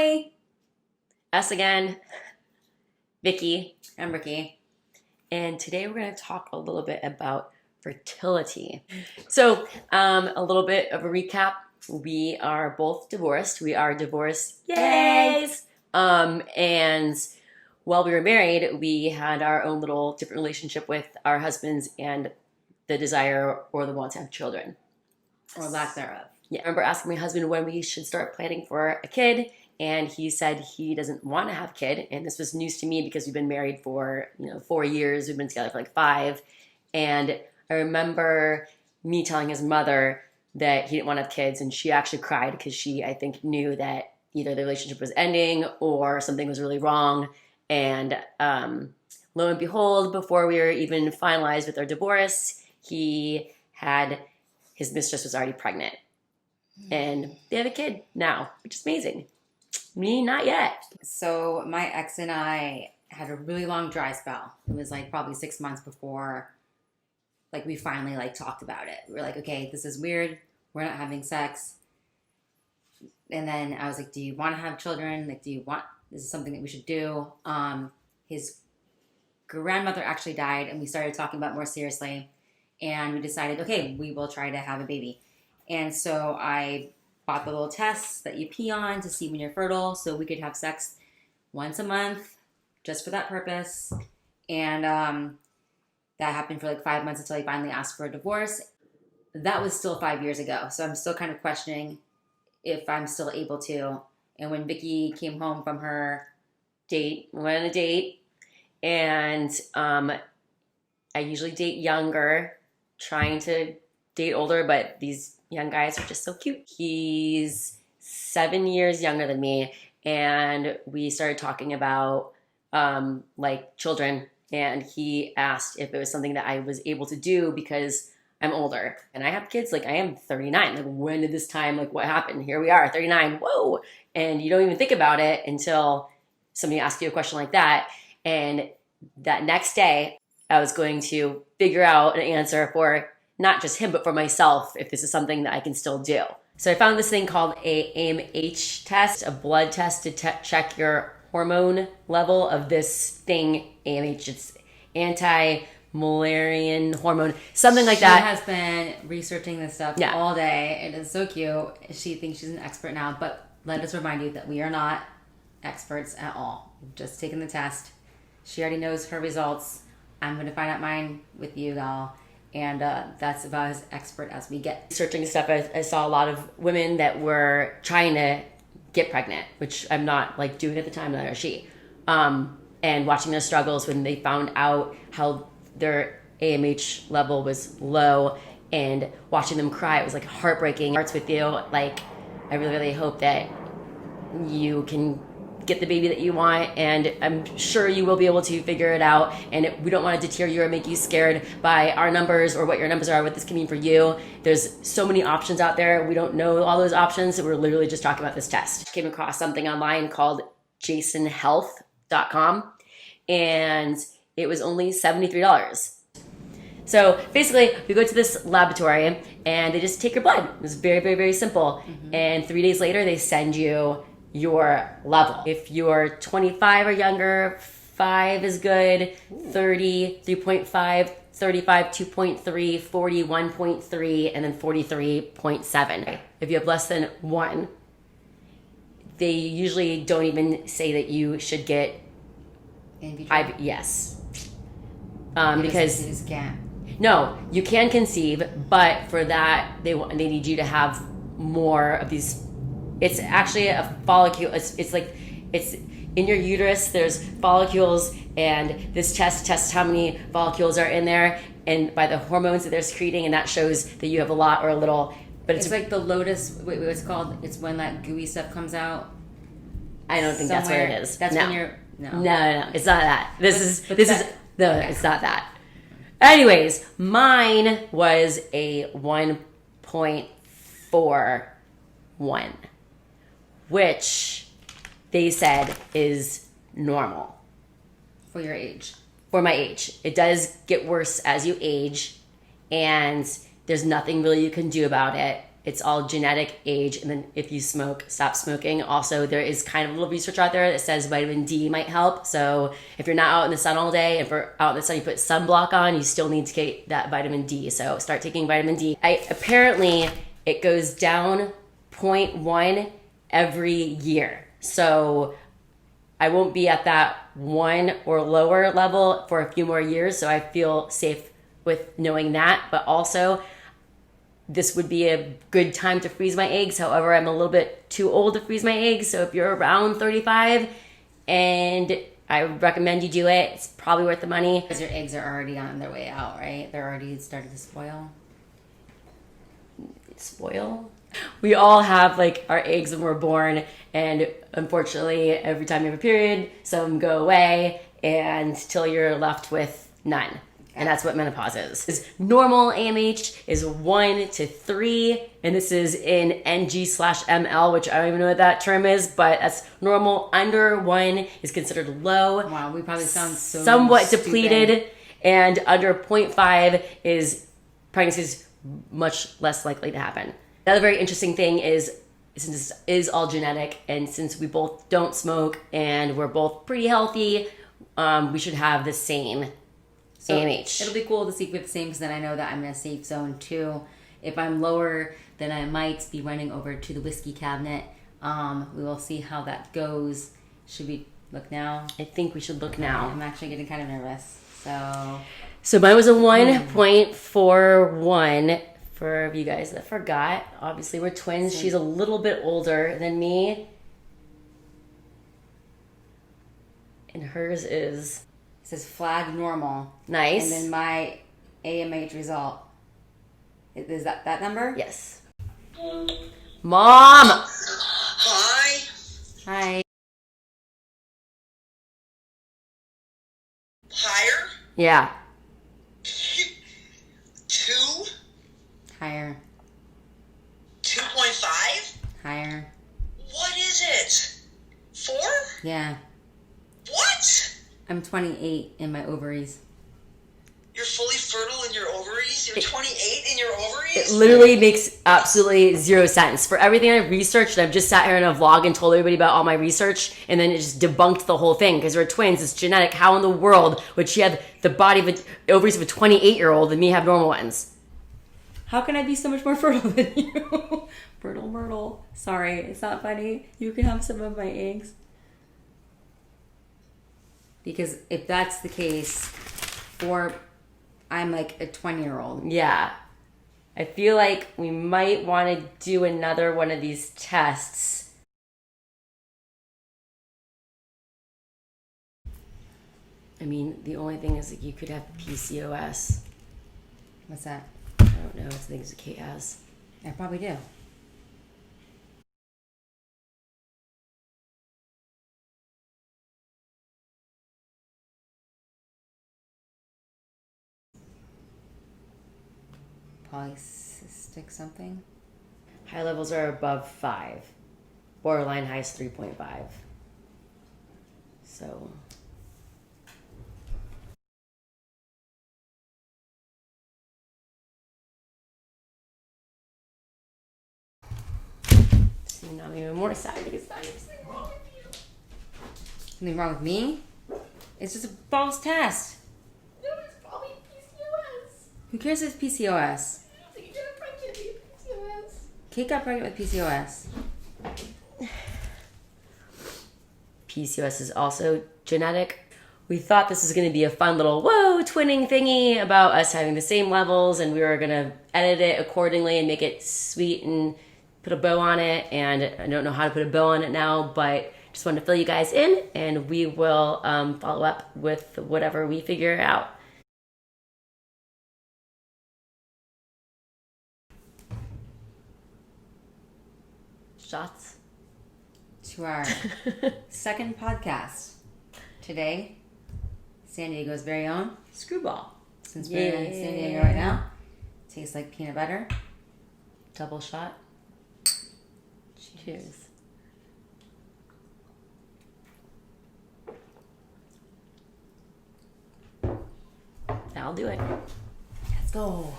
Hi, us again, Vicky and Rikki, and today we're going to talk a little bit about fertility. So, a little bit of a recap. We are both divorced. We are divorced. Yay! And while we were married, we had our own little different relationship with our husbands and the desire or the want to have children. Or lack thereof. Yeah, I remember asking my husband when we should start planning for a kid, and he said he doesn't want to have a kid. And this was news to me because we've been married for 4 years. We've been together for like 5. And I remember me telling his mother that he didn't want to have kids, and she actually cried because she, I think, knew that either the relationship was ending or something was really wrong. And lo and behold, before we were even finalized with our divorce, his mistress was already pregnant. And they have a kid now, which is amazing. Me, not yet. So my ex and I had a really long dry spell. It was like probably 6 months before we finally talked about it. We were like, okay, this is weird. We're not having sex. And then I was like, do you want to have children? This is something that we should do. His grandmother actually died, and we started talking about it more seriously. And we decided, okay, we will try to have a baby. And so I bought the little tests that you pee on to see when you're fertile so we could have sex once a month just for that purpose. And that happened for like 5 months until he finally asked for a divorce. That was still 5 years ago. So I'm still kind of questioning if I'm still able to. And when Vicky came home from her date, we went on a date, and I usually date younger, trying to date older, but these young guys are just so cute. He's 7 years younger than me, and we started talking about children, and he asked if it was something that I was able to do because I'm older and I have kids. I am 39. When did this time, what happened? Here we are, 39. Whoa. And you don't even think about it until somebody asks you a question like that. And that next day, I was going to figure out an answer for not just him, but for myself, if this is something that I can still do. So I found this thing called a AMH test, a blood test to check your hormone level of this thing. AMH, it's anti-Mullerian hormone, something like that. She has been researching this stuff all day. It is so cute. She thinks she's an expert now, but let us remind you that we are not experts at all. We've just taken the test. She already knows her results. I'm going to find out mine with you, doll. And that's about as expert as we get. Searching stuff, I saw a lot of women that were trying to get pregnant, which I'm not doing at the time, neither is she. And watching their struggles when they found out how their AMH level was low, and watching them cry, it was heartbreaking. It starts with you. I really, really hope that you can get the baby that you want, and I'm sure you will be able to figure it out. And we don't want to deter you or make you scared by our numbers or what your numbers are, what this can mean for you. There's so many options out there. We don't know all those options, so we're literally just talking about this test. I came across something online called jasonhealth.com, and it was only $73. So basically, we go to this laboratory and they just take your blood. It's very, very, very simple. Mm-hmm. And 3 days later, they send you your level. If you're 25 or younger, 5 is good, 30, 3.5, 35, 2.3, 40, 1.3, and then 43.7. If you have less than 1, they usually don't even say that you should get yes. Because you just can't. No, you can conceive, but for that they need you to have more of these. It's actually a follicle. It's in your uterus. There's follicles, and this test tests how many follicles are in there, and by the hormones that they're secreting, and that shows that you have a lot or a little. But it's like the lotus. Wait, what's it called? It's when that gooey stuff comes out. I don't think that's what it is. That's when you're no. It's not that. It's not that. Anyways, mine was a 1.41, which they said is normal. For your age. For my age. It does get worse as you age, and there's nothing really you can do about it. it's all genetic, age, and then if you smoke, stop smoking. Also, there is kind of a little research out there that says vitamin D might help. So if you're not out in the sun all day, if you're out in the sun, you put sunblock on, you still need to get that vitamin D. So start taking vitamin D. Apparently, it goes down 0.1 every year. So I won't be at that 1 or lower level for a few more years. So I feel safe with knowing that. But also, this would be a good time to freeze my eggs. However, I'm a little bit too old to freeze my eggs. So if you're around 35, and I would recommend you do it, it's probably worth the money. Because your eggs are already on their way out, right? They're already started to spoil. Spoil? We all have like our eggs when we're born, and unfortunately, every time you have a period, some go away, and till you're left with none. And that's what menopause is. Normal AMH is 1 to 3, and this is in NG/ml, which I don't even know what that term is, but that's normal. Under 1 is considered low. Wow, we probably sound so somewhat stupid. Depleted, and under 0.5 is pregnancy is much less likely to happen. Another very interesting thing is, since this is all genetic, and since we both don't smoke and we're both pretty healthy, we should have the same So AMH. It'll be cool to see if we're the same, because then I know that I'm in a safe zone too. If I'm lower, then I might be running over to the whiskey cabinet. We will see how that goes. Should we look now? I think we should look now. I'm actually getting kind of nervous. So mine was a 1.41 for you guys that forgot. Obviously, we're twins. She's a little bit older than me. And hers is It says flag normal. nice. And then my AMH result. Is that number? Yes. Mom! Hi. Hi. Higher? Yeah. 2? Higher. 2.5? Higher. What is it? 4? Yeah. What? I'm 28 in my ovaries. You're fully fertile in your ovaries? You're 28 in your It ovaries? literally makes absolutely zero sense. For everything I've researched, I've just sat here in a vlog and told everybody about all my research, and then it just debunked the whole thing because we're twins. It's genetic. How in the world would she have the body of ovaries of a 28-year-old and me have normal ones? How can I be so much more fertile than you? Fertile Myrtle. Sorry, it's not funny. You can have some of my eggs. Because if that's the case, I'm like a 20-year-old. Yeah. I feel like we might want to do another one of these tests. I mean, the only thing is that you could have PCOS. What's that? I don't know. It's things that Kate has. I probably do. Polycystic something? High levels are above 5. Borderline high is 3.5. So... See, now I'm even more sad because I'm something wrong with you. Something wrong with me? It's just a false test. No, it's probably PCOS. Who cares if it's PCOS? So you get pregnant with PCOS. Kate got pregnant with PCOS. PCOS is also genetic. We thought this was going to be a fun little whoa twinning thingy about us having the same levels, and we were going to edit it accordingly and make it sweet and put a bow on it. And I don't know how to put a bow on it now, but just wanted to fill you guys in, and we will follow up with whatever we figure out. Shots. To our second podcast. Today, San Diego's very own Screwball. Since we're in San Diego right now, tastes like peanut butter. Double shot. Cheers. That'll do it. Let's go.